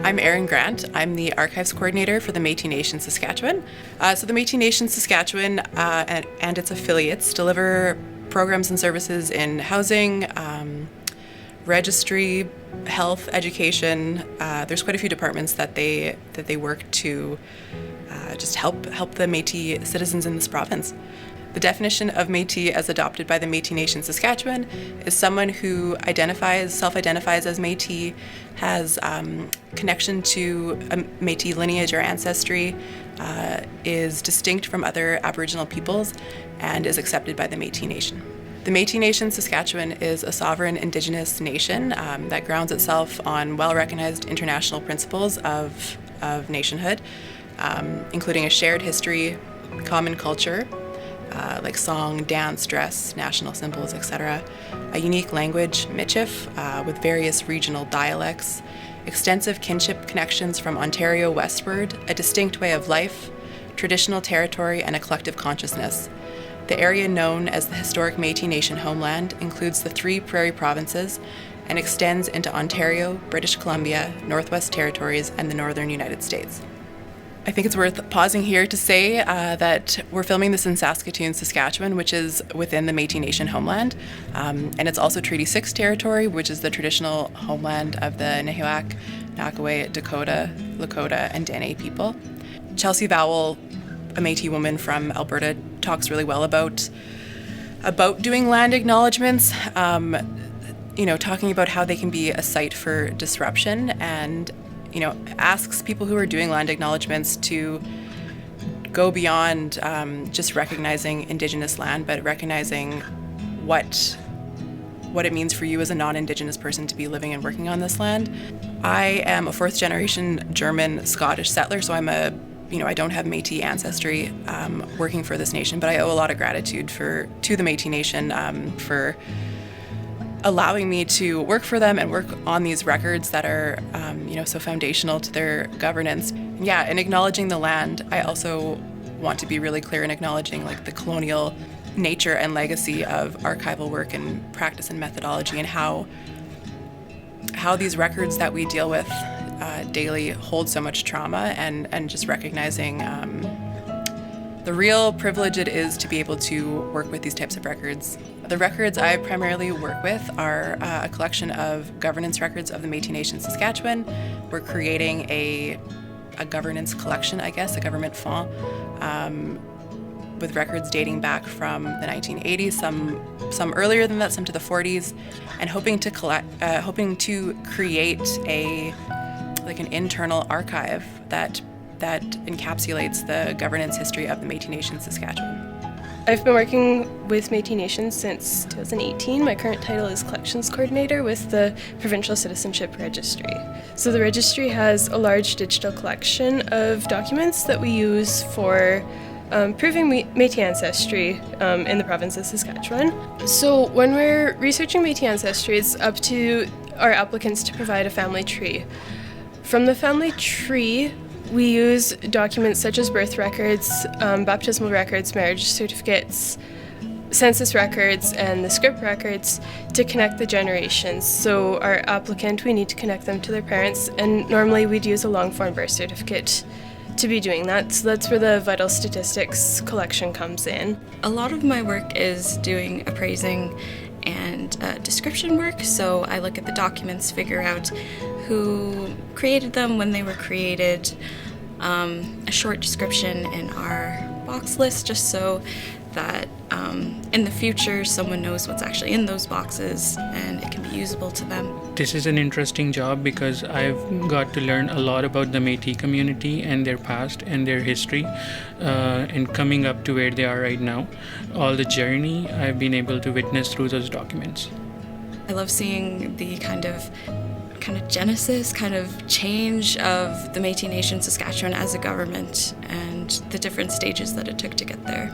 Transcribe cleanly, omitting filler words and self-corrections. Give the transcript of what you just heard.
I'm Erin Grant. I'm the Archives Coordinator for the Métis Nation Saskatchewan. So the Métis Nation Saskatchewan and its affiliates deliver programs and services in housing, registry, health, education. There's quite a few departments that they work to just help the Métis citizens in this province. The definition of Métis as adopted by the Métis Nation Saskatchewan is someone who self-identifies as Métis, has connection to a Métis lineage or ancestry, is distinct from other Aboriginal peoples, and is accepted by the Métis Nation. The Métis Nation Saskatchewan is a sovereign Indigenous nation that grounds itself on well-recognized international principles of nationhood, including a shared history, common culture, like song, dance, dress, national symbols, etc., a unique language, Michif, with various regional dialects, extensive kinship connections from Ontario westward, a distinct way of life, traditional territory, and a collective consciousness. The area known as the historic Métis Nation homeland includes the 3 prairie provinces and extends into Ontario, British Columbia, Northwest Territories, and the northern United States. I think it's worth pausing here to say that we're filming this in Saskatoon, Saskatchewan, which is within the Métis Nation homeland, and it's also Treaty 6 territory, which is the traditional homeland of the Nahiwak, Nakaway, Dakota, Lakota, and Dene people. Chelsea Vowell, a Métis woman from Alberta, talks really well about doing land acknowledgements, talking about how they can be a site for disruption, and asks people who are doing land acknowledgements to go beyond just recognizing Indigenous land, but recognizing what it means for you as a non-Indigenous person to be living and working on this land. I am a 4th generation German Scottish settler, so I don't have Métis ancestry working for this nation, but I owe a lot of gratitude to the Métis Nation for allowing me to work for them and work on these records that are, so foundational to their governance. In acknowledging the land, I also want to be really clear in acknowledging the colonial nature and legacy of archival work and practice and methodology, and how these records that we deal with daily hold so much trauma, and just recognizing the real privilege it is to be able to work with these types of records. The records I primarily work with are a collection of governance records of the Métis Nation Saskatchewan. We're creating a governance collection, I guess, a government fond, with records dating back from the 1980s, some earlier than that, some to the 40s, and hoping to create an internal archive that encapsulates the governance history of the Métis Nation Saskatchewan. I've been working with Métis Nation since 2018. My current title is Collections Coordinator with the Provincial Citizenship Registry. So the registry has a large digital collection of documents that we use for proving Métis ancestry in the province of Saskatchewan. So when we're researching Métis ancestry, it's up to our applicants to provide a family tree. From the family tree, we use documents such as birth records, baptismal records, marriage certificates, census records, and the script records to connect the generations. So our applicant, we need to connect them to their parents, and normally we'd use a long-form birth certificate to be doing that. So that's where the vital statistics collection comes in. A lot of my work is doing appraising and description work, so I look at the documents, figure out who created them, when they were created, a short description in our box list, just so that in the future someone knows what's actually in those boxes and it can be usable to them. This is an interesting job because I've got to learn a lot about the Métis community and their past and their history, and coming up to where they are right now. All the journey I've been able to witness through those documents. I love seeing the kind of genesis, kind of change of the Métis Nation Saskatchewan as a government and the different stages that it took to get there.